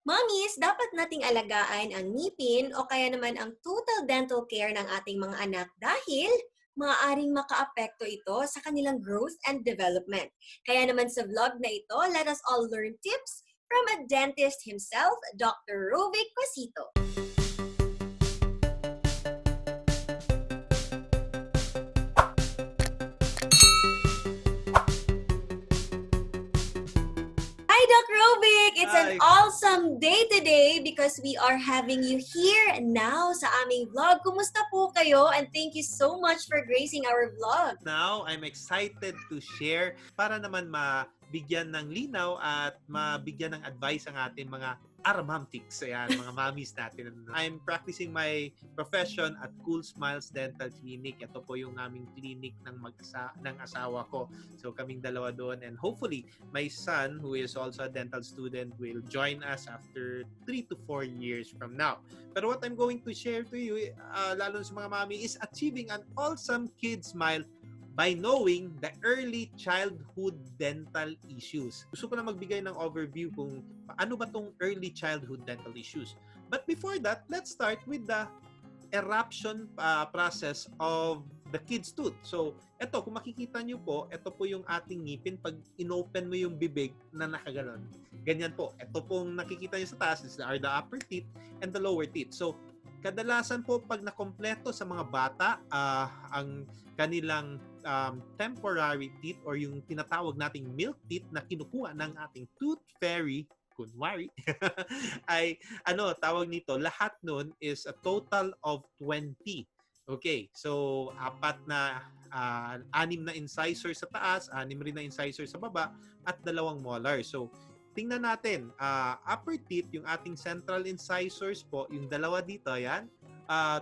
Mommies, dapat nating alagaan ang ngipin o kaya naman ang total dental care ng ating mga anak dahil maaaring makaapekto ito sa kanilang growth and development. Kaya naman sa vlog na ito, let us all learn tips from a dentist himself, Dr. Rovic Cosito. Hi, Doc Rovic! It's an Hi. awesome day today because we are having you here now sa aming vlog. Kumusta po kayo? And thank you so much for gracing our vlog. Now, I'm excited to share para naman mabigyan ng linaw at mabigyan ng advice ang ating mga aramamtics, ayan, mga mommies natin. I'm practicing my profession at Cool Smiles Dental Clinic. Ito po yung aming clinic ng asawa ko. So kaming dalawa doon, and hopefully my son, who is also a dental student, will join us after 3 to 4 years from now. Pero what I'm going to share to you, lalo sa mga mami, is achieving an awesome kid smile by knowing the early childhood dental issues. Gusto ko na magbigay ng overview kung ano ba tong early childhood dental issues. But before that, let's start with the eruption process of the kid's tooth. So, ito, kung makikita nyo po, ito po yung ating ngipin. Pag inopen mo yung bibig na nakaganon, ganyan po. Ito pong nakikita nyo sa taas are the upper teeth and the lower teeth. So, kadalasan po pag nakompleto sa mga bata, ang kanilang temporary teeth or yung tinatawag nating milk teeth na kinukuha ng ating tooth fairy, kunwari, ay tawag nito, lahat nun is a total of 20. Okay, so anim na incisor sa taas, anim rin na incisor sa baba, at 2 molar. So, tingnan natin, upper teeth, yung ating central incisors po, yung 2 dito, yan,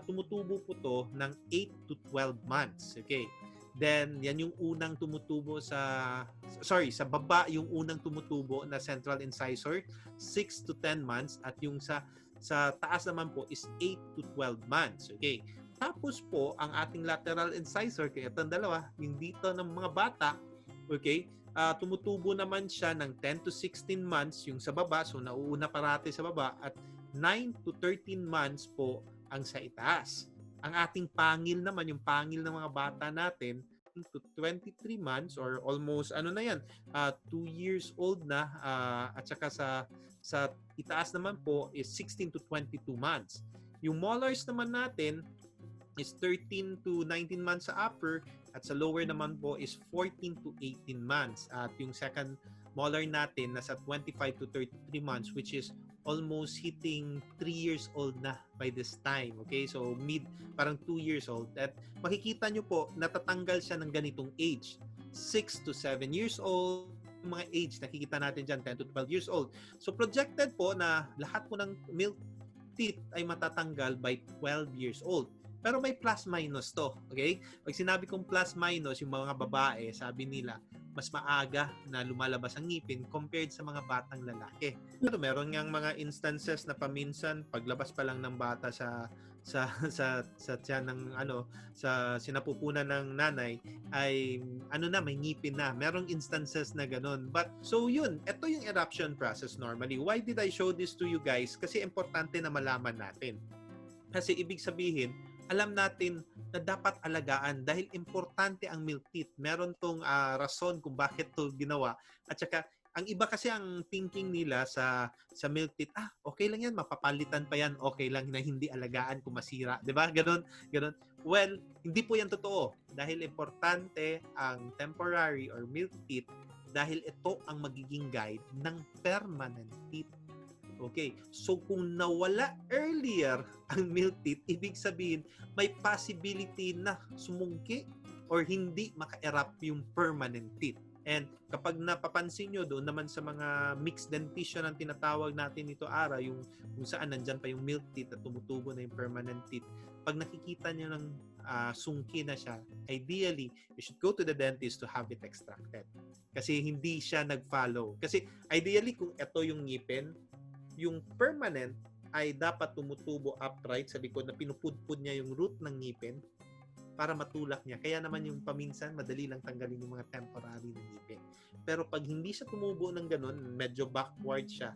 tumutubo po to ng 8 to 12 months. Okay. Then, yan yung unang tumutubo sa baba, yung unang tumutubo na central incisor, 6 to 10 months, at yung sa taas naman po is 8 to 12 months. Okay. Tapos po, ang ating lateral incisor, kaya itong 2, yung dito ng mga bata, okay, tumutubo naman siya ng 10 to 16 months yung sa baba, so nauuna parati sa baba, at 9 to 13 months po ang sa itaas. Ang ating pangil naman, yung pangil ng mga bata natin, to 23 months or almost 2 years old na, at saka sa itaas naman po is 16 to 22 months. Yung molars naman natin is 13 to 19 months sa upper, at sa lower naman po is 14 to 18 months. At yung second molar natin nasa 25 to 33 months, which is almost hitting 3 years old na by this time. Okay, so parang 2 years old. At makikita nyo po, natatanggal siya ng ganitong age. 6 to 7 years old, mga age, nakikita natin dyan, 10 to 12 years old. So projected po na lahat po ng milk teeth ay matatanggal by 12 years old. Pero may plus minus to, okay? Pag sinabi kong plus minus, yung mga babae, sabi nila, mas maaga na lumalabas ang ngipin compared sa mga batang lalaki. Pero meron ngang mga instances na paminsan paglabas pa lang ng bata sa tiyan ng sa sinapupunan ng nanay ay may ngipin na. Merong instances na ganun. But so yun, ito yung eruption process normally. Why did I show this to you guys? Kasi importante na malaman natin. Kasi ibig sabihin, alam natin na dapat alagaan dahil importante ang milk teeth. Meron tong rason kung bakit to ginawa. At saka, ang iba kasi ang thinking nila sa milk teeth, okay lang yan, mapapalitan pa yan, okay lang na hindi alagaan kung masira. Diba? Ganon. Well, hindi po yan totoo. Dahil importante ang temporary or milk teeth dahil ito ang magiging guide ng permanent teeth. Okay, so kung nawala earlier ang milk teeth, ibig sabihin may possibility na sumungki or hindi maka-erupt yung permanent teeth. And kapag napapansin nyo doon naman sa mga mixed dentition ang tinatawag natin ito yung kung saan nandyan pa yung milk teeth at tumutubo na yung permanent teeth, pag nakikita nyo ng sungki na siya, ideally, you should go to the dentist to have it extracted. Kasi hindi siya nag-follow. Kasi ideally, kung ito yung ngipin, yung permanent ay dapat tumutubo upright sa likod na pinupudpud niya yung root ng ngipin para matulak niya. Kaya naman yung paminsan, madali lang tanggalin yung mga temporary na ngipin. Pero pag hindi siya tumubo ng ganun, medyo backward siya,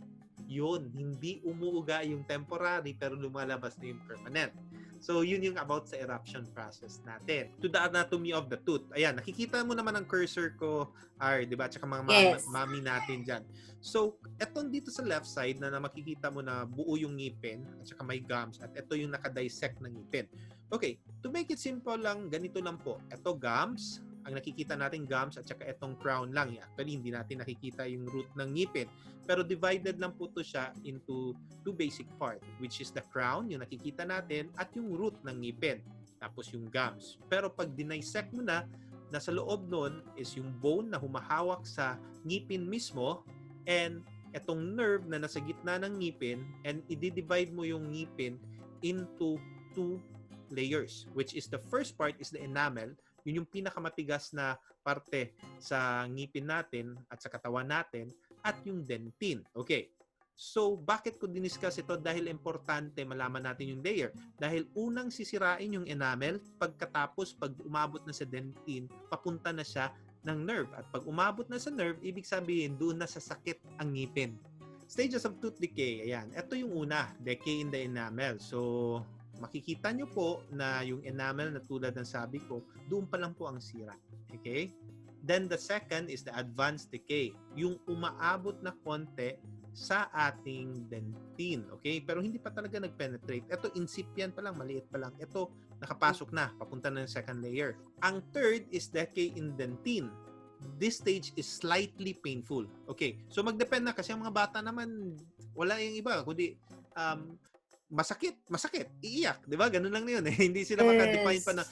Yun, hindi umuuga yung temporary pero lumalabas na yung permanent. So, yun yung about sa eruption process natin. To the anatomy of the tooth. Ayan, nakikita mo naman ang cursor ko, di ba? Tsaka mga Yes. mami natin dyan. So, etong dito sa left side na makikita mo na buo yung ngipin at saka may gums at ito yung nakadissect ng ngipin. Okay, to make it simple lang, ganito lang po. Ito gums, ang nakikita natin gums at saka itong crown lang. Actually, hindi natin nakikita yung root ng ngipin. Pero divided lang po to siya into two basic part, which is the crown, yung nakikita natin, at yung root ng ngipin. Tapos yung gums. Pero pag dinisect mo na, nasa loob nun is yung bone na humahawak sa ngipin mismo and etong nerve na nasa gitna ng ngipin and i-divide mo yung ngipin into two layers, which is the first part is the enamel. Yun yung pinakamatigas na parte sa ngipin natin at sa katawan natin at yung dentin. Okay. So, bakit ko diniscuss ito? Dahil importante malaman natin yung layer. Dahil unang sisirain yung enamel, pagkatapos, pag umabot na sa dentin, papunta na siya ng nerve. At pag umabot na sa nerve, ibig sabihin, doon na sasakit ang ngipin. Stages of tooth decay. Ayan. Ito yung una, decay in the enamel. So, makikita nyo po na yung enamel na tulad ng sabi ko, doon pa lang po ang sira. Okay? Then the second is the advanced decay. Yung umaabot na konti sa ating dentin. Okay? Pero hindi pa talaga nag-penetrate. Ito, incipient pa lang, maliit pa lang. Ito, nakapasok na, papunta na ng second layer. Ang third is decay in dentin. This stage is slightly painful. Okay? So magdepend na kasi ang mga bata naman, wala yung iba, kundi masakit, iiyak, 'di ba? Ganun lang 'yun eh. Hindi sila maka-define pa na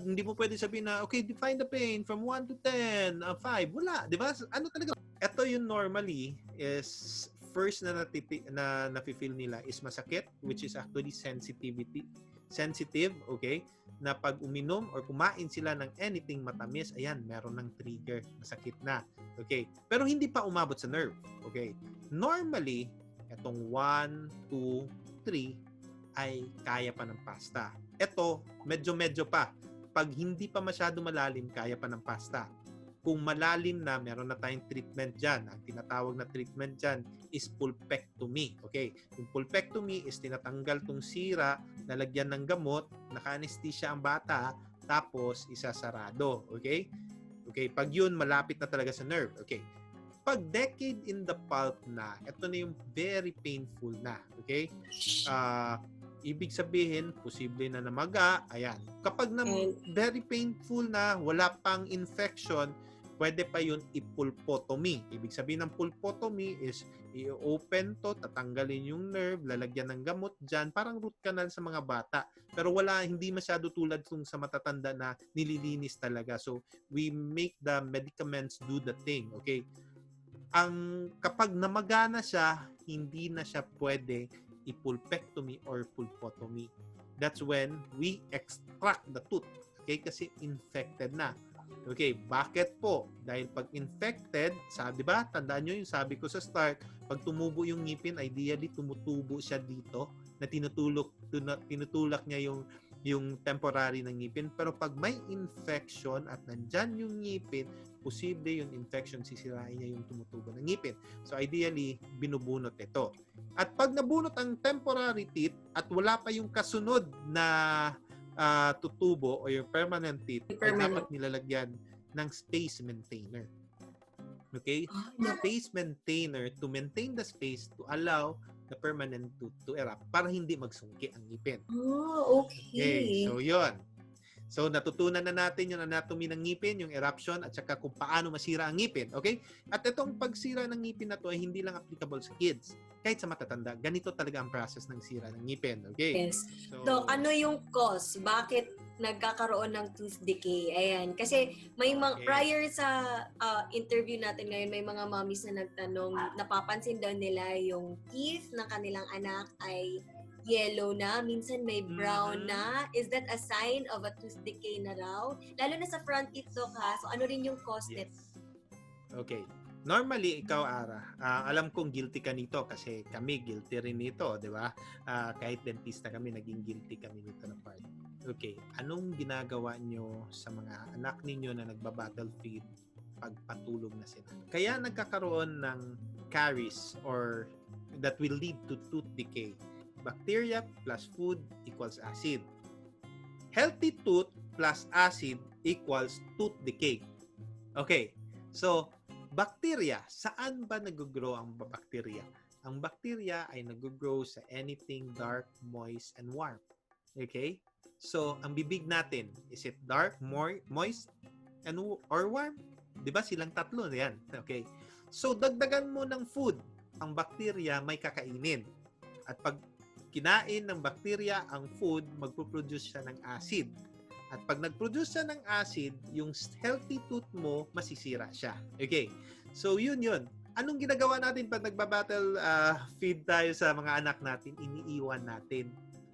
hindi mo pwede sabihin na okay, define the pain from 1 to 10, 5. Wala, 'di ba? Ano talaga? Ito yung normally is first na nafi-feel nila is masakit, which is actually sensitive, okay? Na pag uminom or kumain sila ng anything matamis, ayan, meron ng trigger, masakit na. Okay? Pero hindi pa umabot sa nerve. Okay? Normally, itong 1, 2, 3 ay kaya pa ng pasta. Ito, medyo pa. Pag hindi pa masyado malalim, kaya pa ng pasta. Kung malalim na, meron na tayong treatment dyan. Ang tinatawag na treatment dyan is pulpectomy. Okay? Yung pulpectomy is tinatanggal tong sira, lalagyan ng gamot, naka-anesthesia ang bata, tapos isasarado. Okay? Okay, pag yun, malapit na talaga sa nerve. Okay? Pag decade in the pulp na, ito na yung very painful na. Okay? Ibig sabihin, posible na namaga. Ayan. Kapag na very painful na, wala pang infection, pwede pa yun ipulpotomy. Ibig sabihin ng pulpotomy is i-open to, tatanggalin yung nerve, lalagyan ng gamot dyan, parang root canal sa mga bata. Pero hindi masyado tulad kung sa matatanda na nililinis talaga. So, we make the medicaments do the thing. Okay? Kapag namagana siya, hindi na siya pwede ipulpectomy or pulpotomy. That's when we extract the tooth. Okay? Kasi infected na. Okay, bakit po? Dahil pag infected, di ba? Tandaan nyo yung sabi ko sa start, pag tumubo yung ngipin, ideally tumutubo siya dito na tinutulak niya yung temporary ng ngipin. Pero pag may infection at nandyan yung ngipin, posible yung infection sisirain niya yung tumutubo ng ngipin. So ideally, binubunot ito. At pag nabunot ang temporary teeth at wala pa yung kasunod na tutubo o yung permanent teeth, ay dapat nilalagyan ng space maintainer. Okay? Space maintainer to maintain the space to allow the permanent tooth to erupt para hindi magsungki ang ngipin. Oh, okay. So, yun. So, natutunan na natin yung anatomy ng ngipin, yung eruption, at saka kung paano masira ang ngipin. Okay? At itong pagsira ng ngipin na to ay hindi lang applicable sa kids. Kahit sa matatanda, ganito talaga ang process ng sira ng ngipin. Okay? Yes. So, ano yung cause? Bakit nagkakaroon ng tooth decay? Ayan. Kasi may prior sa interview natin ngayon, may mga mommies na nagtanong, napapansin daw nila yung teeth ng kanilang anak ay yellow na, minsan may brown na. Is that a sign of a tooth decay na raw? Lalo na sa front teeth, Doc, ha? So, ano rin yung cause nito? Okay. Normally, ikaw, Ara, alam kong guilty ka nito kasi kami guilty rin nito, di ba? Kahit dentista kami, naging guilty kami nito na part. Okay. Anong ginagawa nyo sa mga anak ninyo na nagba-battlefield pag patulog na sila? Kaya nagkakaroon ng caries or that will lead to tooth decay. Bacteria plus food equals acid. Healthy tooth plus acid equals tooth decay. Okay, so bacteria, saan ba nag-grow ang bacteria? Ang bacteria ay nag-grow sa anything dark, moist, and warm. Okay? So, ang bibig natin, is it dark, moist, and or warm? 'Di ba silang tatlo 'yan? Okay. So, dagdagan mo ng food, ang bacteria may kakainin. At pag kinain ng bacteria ang food, magpo-produce siya ng acid. At pag nag-produce siya ng acid, yung healthy tooth mo, masisira siya. Okay. So, yun. Anong ginagawa natin pag nagbabattle feed tayo sa mga anak natin? Iniiwan natin.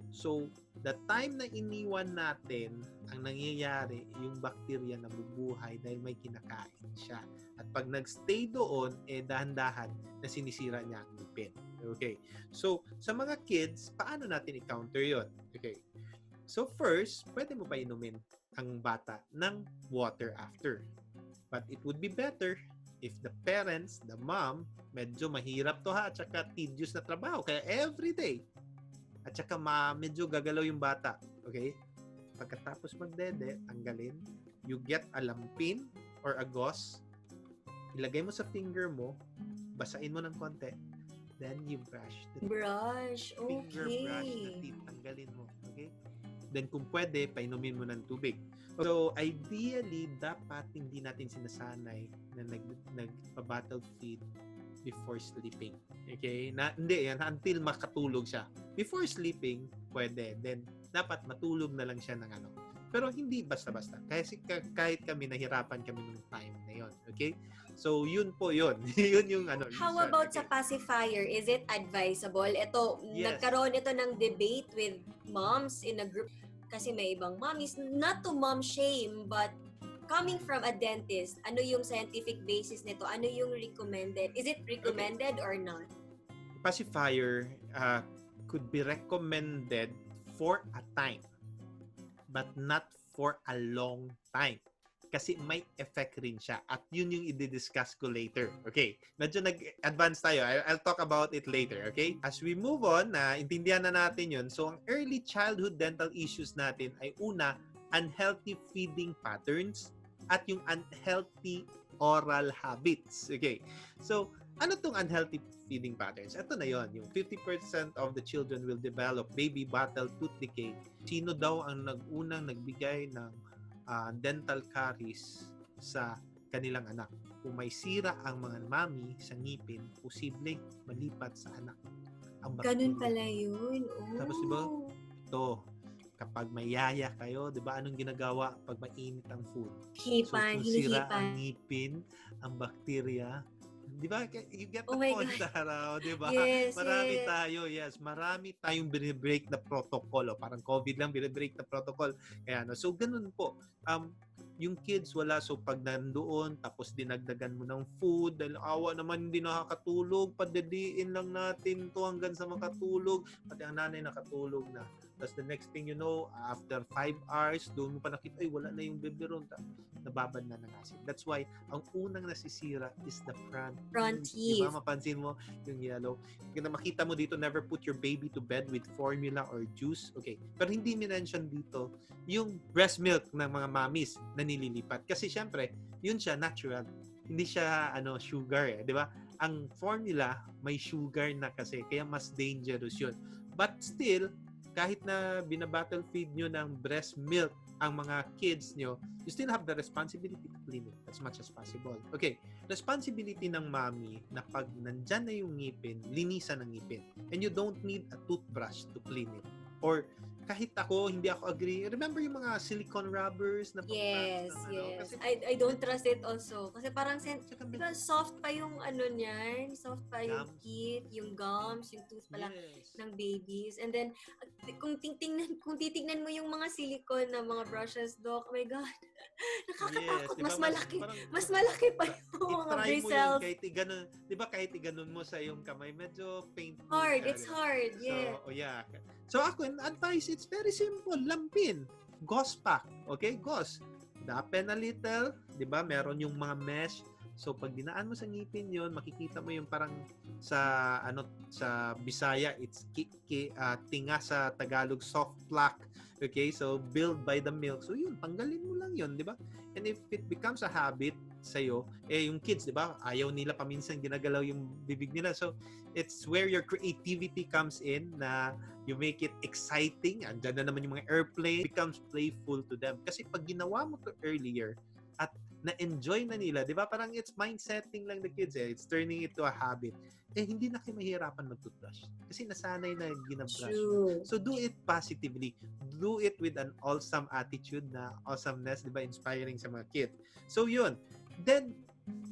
So, the time na iniwan natin, ang nangyayari, yung bacteria na bubuhay dahil may kinakain siya. At pag nagstay doon, dahan-dahan na sinisira niya ang ngipin. Okay. So, sa mga kids, paano natin i-counter yon? Okay. So, first, pwede mo pa inumin ang bata ng water after. But it would be better if the parents, the mom, medyo mahirap to at saka tedious na trabaho. Kaya everyday, at saka medyo gagalaw yung bata. Okay? Pagkatapos magdede, tanggalin. You get a lampin or a gauze. Ilagay mo sa finger mo. Basain mo ng konti. Then you brush the Brush. finger brush the Okay. teeth. Tanggalin mo. Okay? Then kung pwede, painumin mo ng tubig. So, ideally, dapat hindi natin sinasanay na nagpa-battle feed before sleeping. Okay? Hindi yan, until makatulog siya. Before sleeping, pwede. Then, dapat matulog na lang siya ng ano. Pero hindi basta-basta. Kasi kahit kami, nahirapan kami nung time na yon. Okay? So, yun po yun. Yun yung ano. How reason. about Okay. sa pacifier? Is it advisable? Ito, Yes. nagkaroon ito ng debate with moms in a group. Kasi may ibang mommies, not to mom shame, but coming from a dentist, ano yung scientific basis nito? Ano yung recommended? Is it recommended or not? Pacifier could be recommended for a time, but not for a long time. Kasi may effect rin siya. At yun yung i-discuss ko later. Okay? Medyo nag-advance tayo. I'll talk about it later. Okay? As we move on, intindihan na natin yun. So, ang early childhood dental issues natin ay una, unhealthy feeding patterns at yung unhealthy oral habits. Okay? So, ano tong unhealthy feeding patterns? Ito na yon, yung 50% of the children will develop baby bottle tooth decay. Sino daw ang unang nagbigay ng dental caries sa kanilang anak? Kung may sira ang mga mami sa ngipin, posibleng malipat sa anak ang Ganun bacteria. pala yun. Oh. Tapos, diba, ito, kapag may yaya kayo, di ba, anong ginagawa pag mainit ang food? Hipan, So, kung sira hinihipan. ang ngipin, ang bacteria, di ba, you get the Oh my point, God. Taraw, di ba? Yes, Marami yes. tayo, yes. Marami tayong binibreak na protocol. Parang COVID lang, binibreak na protocol. Kaya, so, ganun po. Yung kids, wala. So, pag nandoon, tapos dinagdagan mo ng food, dahil awa naman hindi nakakatulog, padadiin lang natin to hanggang sa makatulog. Pati ang nanay nakatulog na. Tapos the next thing you know, after 5 hours, doon mo pa nakita, ay, wala na yung biberon. Nababad na ng acid. That's why, ang unang nasisira is the front teeth. Diba? Teeth. Mapansin mo yung yellow. Kaya makita mo dito, never put your baby to bed with formula or juice. Okay. Pero hindi minention dito yung breast milk ng mga mommies na nililipat. Kasi syempre, yun siya natural. Hindi siya sugar di ba? Ang formula may sugar na kasi kaya mas dangerous yun. But still, kahit na binabattle feed nyo ng breast milk ang mga kids nyo, you still have the responsibility to clean it as much as possible. Okay, responsibility ng mommy na pag nandyan na yung ngipin, linisan ang ngipin. And you don't need a toothbrush to clean it. Or kahit ako, hindi ako agree. Remember yung mga silicone rubbers na Yes, pang- yes. Kasi, I don't trust it also. Kasi parang, tsaka diba, soft pa yung niyan. Soft pa yung Gums. teeth, yung gums, yung tooth pa lang yes. ng babies. And then, kung titignan mo yung mga silicone na mga brushes, Doc, oh my God. Nakakatakot. Diba, Mas malaki. parang- Mas malaki pa yung mga i-try mo yun bristles. kahit iganon, 'di ba kahit iganon mo sa yung kamay, medyo painful. Hard. siya, It's di ba? hard. Yeah. So, yeah. So ako, advice, it's very simple. Lampin. Gauze pack. Okay? Gauze. Dapen a little. 'Di ba? Meron yung mga mesh. So pag dinaan mo sa ngipin yon, makikita mo yung parang sa sa Bisaya, it's tinga, sa Tagalog soft plaque. Okay? So build by the milk. So yun, tanggalin mo lang yun, di ba? And if it becomes a habit sa'yo, yung kids, di ba? Ayaw nila paminsan ginagalaw yung bibig nila. So it's where your creativity comes in, na you make it exciting. Andyan na naman yung mga airplane. It becomes playful to them. Kasi pag ginawa mo to earlier at na-enjoy na nila, di ba? Parang it's mind setting lang the kids eh. It's turning it to a habit. Hindi na kayo mahirapan mag-toothbrush. Kasi nasanay na ginabrush. True. So do it positively. Do it with an awesome attitude, na awesomeness, di ba? Inspiring sa mga kids. So yun. Then,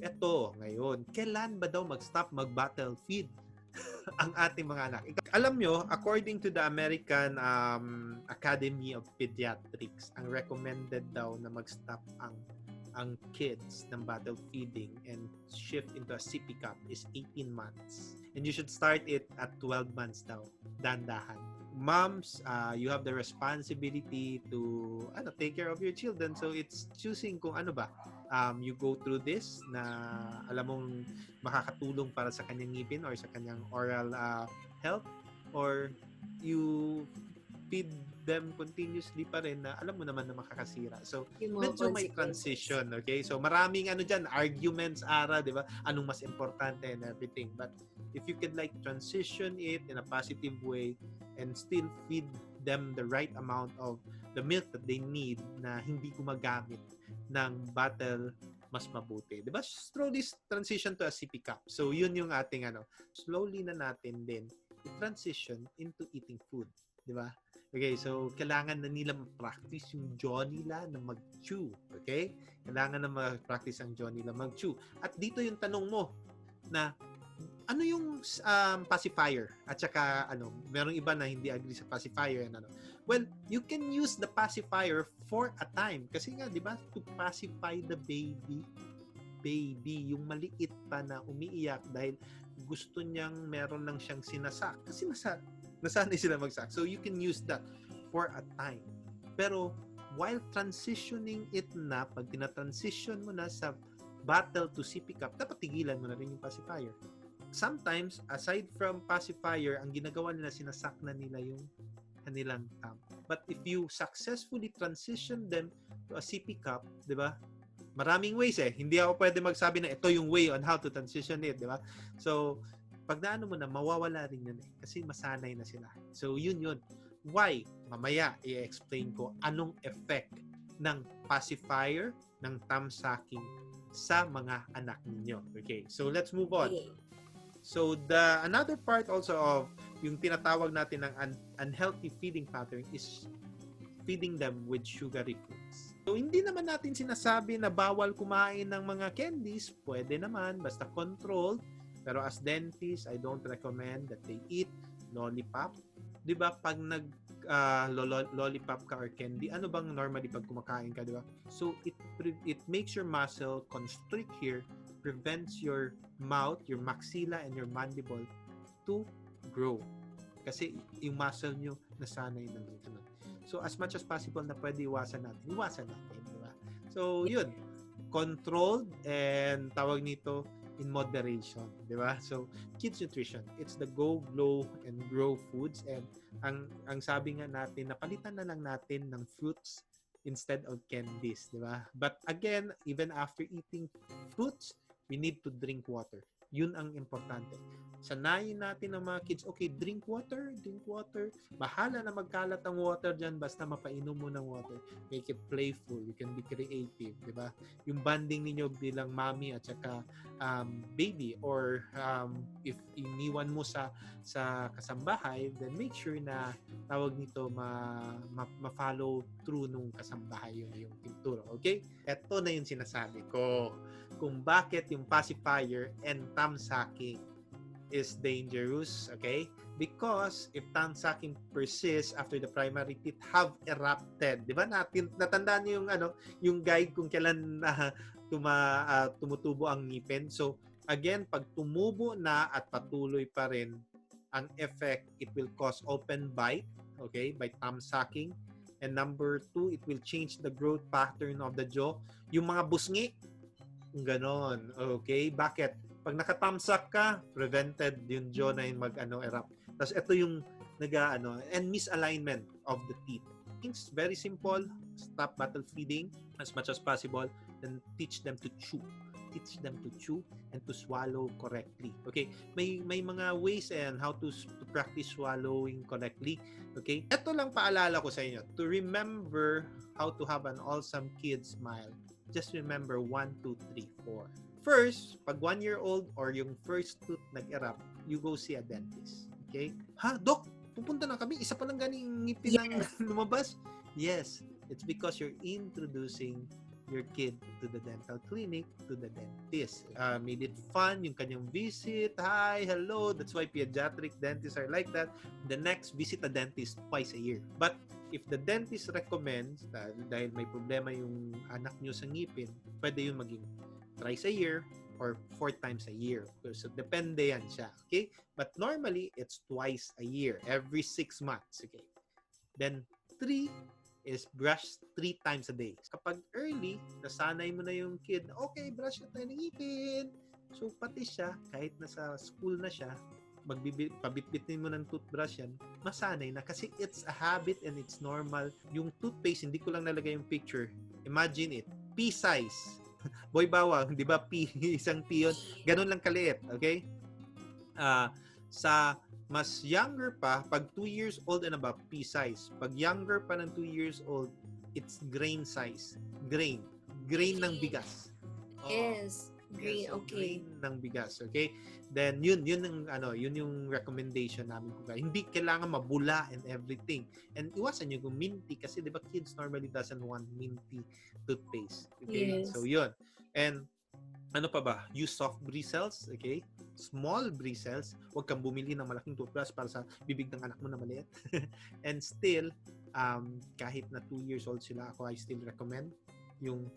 eto, ngayon, kailan ba daw mag-stop mag-battlefield ang ating mga anak? Alam nyo, according to the American Academy of Pediatrics, ang recommended daw na mag-stop ang kids ng bottle feeding and shift into a sippy cup is 18 months. And you should start it at 12 months daw, dahan-dahan. Moms, you have the responsibility to take care of your children. So it's choosing kung ano ba. You go through this na alam mong makakatulong para sa kanyang ngipin or sa kanyang oral health, or you feed them continuously pa rin na alam mo naman na makakasira. So, medyo may transition, okay? So, maraming dyan, arguments, di ba? Anong mas importante and everything. But, if you could transition it in a positive way and still feed them the right amount of the milk that they need na hindi gumagamit ng bottle, mas mabuti. Di ba? Slowly transition to a sippy cup. So, yun yung ating slowly na natin din i-transition into eating food. Di ba? Okay, so kailangan na nila ma-practice yung jaw nila na mag-chew. Okay? Kailangan na ma-practice ang jaw nila mag-chew. At dito yung tanong mo na ano yung pacifier? At saka merong iba na hindi agree sa pacifier and Well, you can use the pacifier for a time. Kasi nga, di ba, to pacify the baby, yung maliit pa na umiiyak dahil gusto niyang meron lang siyang sinasak. Kasi nasanay sila magsak. So, you can use that for a time. Pero, while transitioning it na, pag tinatransition mo na sa bottle to sippy cup, dapat tigilan mo na rin yung pacifier. Sometimes, aside from pacifier, ang ginagawa nila, sinasak na nila yung kanilang thumb. But if you successfully transition them to a sippy cup, di ba? Maraming ways eh. Hindi ako pwede magsabi na ito yung way on how to transition it, di ba? So, pag naano mo na, mawawala rin yun eh. Kasi masanay na sila. So, yun. Why? Mamaya, i-explain ko anong effect ng pacifier, ng thumb sucking sa mga anak ninyo. Okay, so let's move on. Okay. So, another part also of yung tinatawag natin ng unhealthy feeding pattern is feeding them with sugary foods. So, hindi naman natin sinasabi na bawal kumain ng mga candies. Pwede naman, basta controlled. Pero as dentist, I don't recommend that they eat lollipop. 'Di ba? Pag lollipop ka or candy, ano bang normally pag kumakain ka, 'di ba? So it makes your muscle constrict here, prevents your mouth, your maxilla and your mandible to grow. Kasi yung muscle nyo nasanay na dito. So as much as possible na pwede iwasan natin, di ba? So yun, controlled and tawag nito in moderation, di ba? So, kids nutrition, it's the go, glow, and grow foods. And ang sabi nga natin, napalitan na lang natin ng fruits instead of candies, di ba? But again, even after eating fruits, we need to drink water. Yun ang importante. Sanayin natin ng mga kids, okay, drink water. Bahala na magkalat ang water dyan, basta mapainom mo ng water. Make it playful. You can be creative, di ba? Yung bonding ninyo bilang mommy at saka baby, or if iniwan mo sa kasambahay, then make sure na tawag nito ma-follow through nung kasambahay yung tinturo. Okay? Ito na yung sinasabi ko. Kung bakit yung pacifier and thumb sucking is dangerous, okay? Because if thumb sucking persists after the primary teeth have erupted, di ba? Natandaan niyo yung guide kung kailan tumutubo ang ngipin. So, again, pag tumubo na at patuloy pa rin, ang effect, it will cause open bite, okay, by thumb sucking. And number 2, it will change the growth pattern of the jaw. Yung mga busngi, Ganon. Okay? Bakit? Pag nakatamsak ka, prevented yung jaw na yung erupt. Tapos ito yung and misalignment of the teeth. Things very simple. Stop battle feeding as much as possible. Then teach them to chew. Teach them to chew and to swallow correctly. Okay? May mga ways and how to practice swallowing correctly. Okay? Ito lang paalala ko sa inyo. To remember how to have an awesome kid smile. Just remember 1, 2, 3, 4. First, pag 1-year-old or yung first tooth nag-erupt, you go see a dentist. Okay? Ha, Doc, pupunta na kami. Isa pa lang ganing ngipin ang lumabas. Yes, it's because you're introducing your kid to the dental clinic, to the dentist. Made it fun, yung kanyang visit. Hi, hello. That's why pediatric dentists are like that. The next, visit a dentist twice a year. But if the dentist recommends, dahil may problema yung anak nyo sa ngipin, pwede yun maging thrice a year or 4 times a year. So, depende yan siya. Okay? But normally, it's twice a year, every 6 months. Okay? Then, 3 is brush 3 times a day. Kapag early, nasanay mo na yung kid, okay, brush na tayo ng ngipin. So, pati siya, kahit nasa school na siya, pabitbitin mo ng toothbrush yan, masanay na. Kasi it's a habit and it's normal. Yung toothpaste, hindi ko lang nalagay yung picture. Imagine it, pea size. Boy bawang, di ba? Isang pea yun. Ganun lang kaliit, okay? Sa mas younger pa, pag 2 years old and above, pea size. Pag younger pa ng 2 years old, it's grain size. Grain. Grain ng bigas. Yes. Grain, so okay. Grain ng bigas, okay? Then yun yung recommendation namin ko. Hindi kailangan mabula and everything. And iwasan niyo kung minty kasi 'di ba kids normally doesn't want minty toothpaste. Okay? Yes. So yun. And ano pa ba? Use soft bristles, okay? Small bristles. Huwag kang bumili ng malaking toothbrush para sa bibig ng anak mo na maliit. And still, kahit na 2 years old sila, I still recommend yung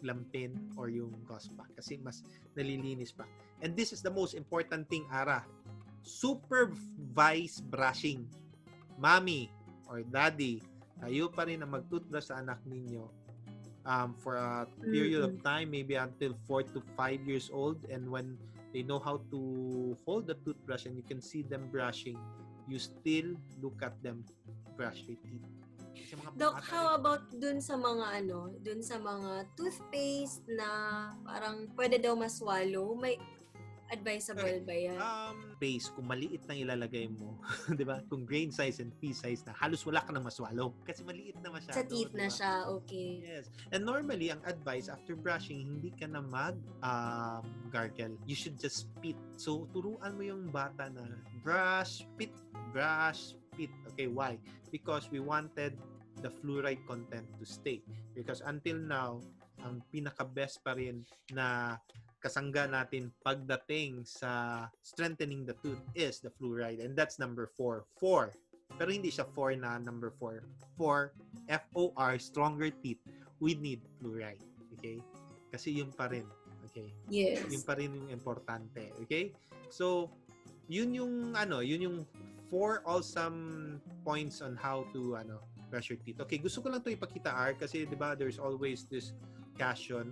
lampin or yung gauze pack kasi mas nalilinis pa. And this is the most important thing, Ara. Supervised brushing. Mommy or daddy, kayo pa rin ang mag-toothbrush sa anak ninyo for a period of time, maybe until 4 to 5 years old, and when they know how to hold the toothbrush and you can see them brushing, you still look at them brush their teeth. Doc, how about dun sa mga dun sa mga toothpaste na parang pwede daw maswallow? May advisable ba yan? Paste, kung maliit na ilalagay mo, di ba? Kung grain size and pea size na, halos wala ka nang maswallow. Kasi maliit na masyado. Sa teeth na diba? siya, okay. Yes. And normally, ang advice, after brushing, hindi ka na gargle. You should just spit. So, turuan mo yung bata na brush, spit, brush, spit. Okay, why? Because we wanted the fluoride content to stay. Because until now, ang pinaka-best pa rin na kasangga natin pagdating sa strengthening the tooth is the fluoride. And that's number 4. 4. Pero hindi siya 4 na number 4. 4, F-O-R, stronger teeth. We need fluoride. Okay? Kasi yun pa rin. Okay? Yes. Yun pa rin yung importante. Okay? So, yun yung 4 awesome points on how to brush your teeth. Okay, gusto ko lang to ipakita, R, kasi 'di ba there's always this question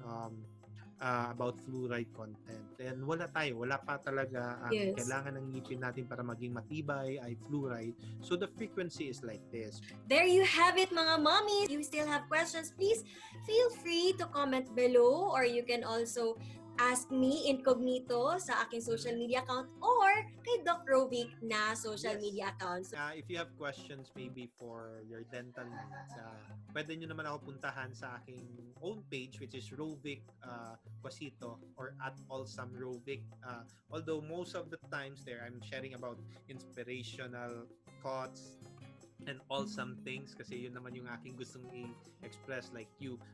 about fluoride content. And wala pa talaga Yes. kailangan ng ngipin natin para maging matibay ay fluoride. So the frequency is like this. There you have it, mga mommies. If you still have questions, please feel free to comment below, or you can also ask me incognito sa aking social media account or kay Doc Rovic na social Yes. media account. So, If you have questions maybe for your dental needs, pwede nyo naman ako puntahan sa aking own page, which is Rovic Quasito or at Allsam Rovic. Although most of the times there, I'm sharing about inspirational quotes and awesome things kasi yun naman yung aking gustong i-express, like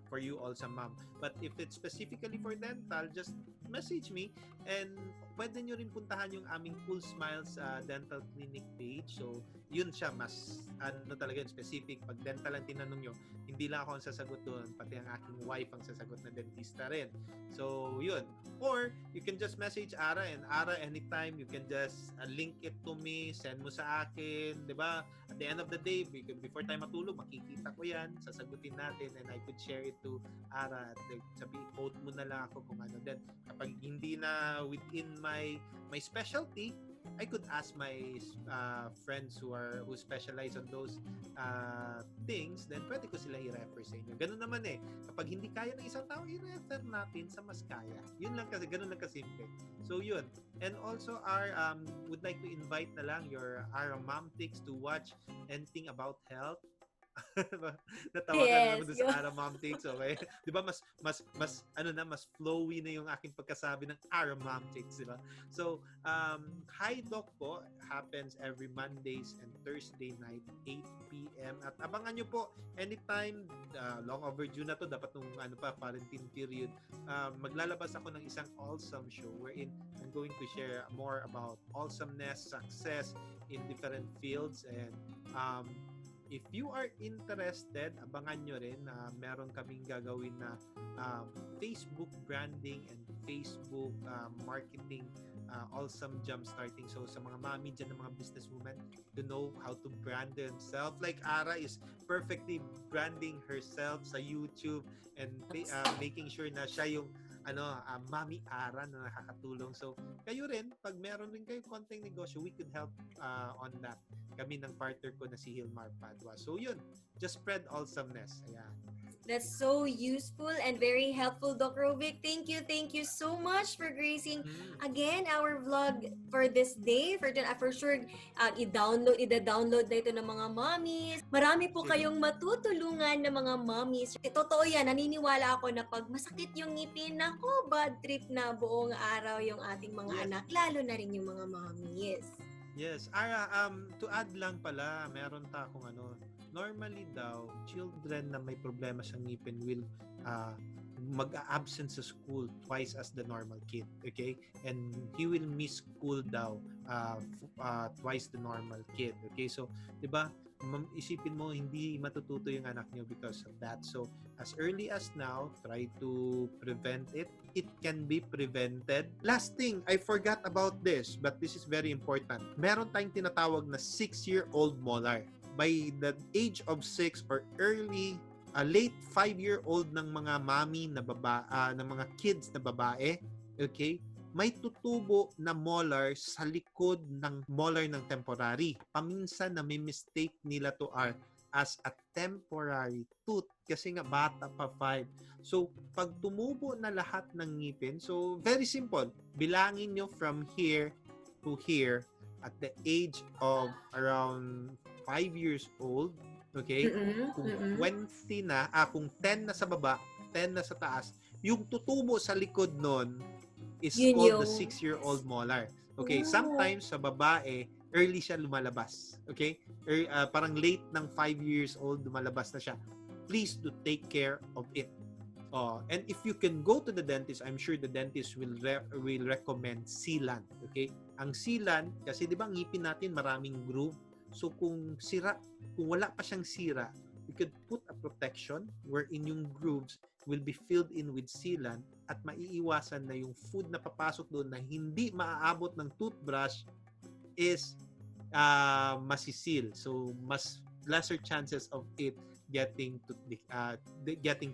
for you awesome mom. But if it's specifically for dental, just message me, and pwede nyo rin puntahan yung aming Cool Smiles dental clinic page. So yun siya, mas ano talaga yun, specific. Pag dental ang tinanong nyo, hindi lang ako ang sasagot doon, pati ang aking wife ang sasagot na dentista rin. So, yun. Or, you can just message Ara, and Ara, anytime, you can just link it to me, send mo sa akin, di ba? At the end of the day, before tayo matulog, makikita ko yan, sasagutin natin, and I could share it to Ara. At sabihin, quote mo na lang ako kung ano. Then, kapag hindi na within my specialty, I could ask my friends who specialize on those things, then pwede ko sila i-refer sa inyo. Ganun naman eh. Kapag hindi kaya ng isang tao, i-refer natin sa mas kaya. Yun lang kasi, ganun lang kasimple. So yun. And also, would like to invite na lang our Momtics to watch anything about health. Natawa ka Yes, naman doon sa Aramomtics, okay? 'Di ba mas flowy na yung aking pagkasabi ng Aramomtics, 'di ba? So, Hi Doc po happens every Mondays and Thursday night 8 p.m. At abangan nyo po anytime, long overdue na to, dapat nung quarantine period, maglalabas ako ng isang awesome show wherein I'm going to share more about awesomeness, success in different fields, and if you are interested, abangan nyo rin na meron kaming gagawin na Facebook branding and Facebook marketing awesome jump starting. So sa mga mami dyan, ng mga businesswomen to know how to brand themselves. Like Ara is perfectly branding herself sa YouTube and making sure na siya yung Mami Ara na nakakatulong. So kayo rin, pag meron rin kayo konting negosyo, we could help on that. Kami ng partner ko na si Hilmar Padua. So yun, just spread awesomeness. Ayan. That's so useful and very helpful, Doc Rovic. Thank you so much for gracing again our vlog for this day. For sure, ida-download na ito ng mga mommies. Marami po kayong matutulungan ng mga mommies. Totoo yan, naniniwala ako na pag masakit yung ngipin, nako, bad trip na buong araw yung ating mga anak, lalo na rin yung mga mommies. Yes. Ara, to add lang pala, meron ta akong normally daw, children na may problema sa ngipin will mag-absent sa school twice as the normal kid. Okay? And he will miss school daw twice the normal kid. Okay? So, di ba, isipin mo, hindi matututo yung anak niyo because of that. So, as early as now, try to prevent it. It can be prevented. Last thing, I forgot about this, but this is very important. Meron tayong tinatawag na 6-year-old molar. By the age of 6 or late 5-year-old ng mga mami na ng mga kids na babae, okay, may tutubo na molar sa likod ng molar ng temporary. Paminsan na may mistake nila to as a temporary tooth kasi nga bata pa 5. So, pag tumubo na lahat ng ngipin, so very simple, bilangin nyo from here to here at the age of around 5 years old, okay? Kung 20 na, kung 10 na sa baba, 10 na sa taas, yung tutubo sa likod nun is called the 6-year-old molar. Okay, sometimes sa babae, early siya lumalabas. Okay? Parang late ng 5 years old, lumalabas na siya. Please do take care of it. And if you can go to the dentist, I'm sure the dentist will recommend sealant. Okay? Ang sealant, kasi di ba ngipin natin maraming groove. So kung wala pa siyang sira, we could put a protection wherein yung grooves will be filled in with sealant at maiiwasan na yung food na papasok doon na hindi maaabot ng toothbrush is masisil. So mas lesser chances of it getting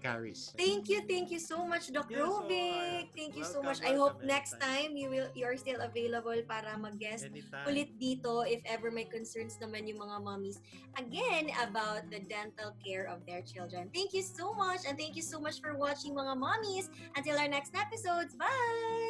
caries. Thank you so much, Doc Rovic. Thank you so much. I hope next time you are still available para mag-guest ulit dito if ever may concerns naman yung mga mommies again about the dental care of their children. Thank you so much, and thank you so much for watching, mga mommies. Until our next episodes. Bye!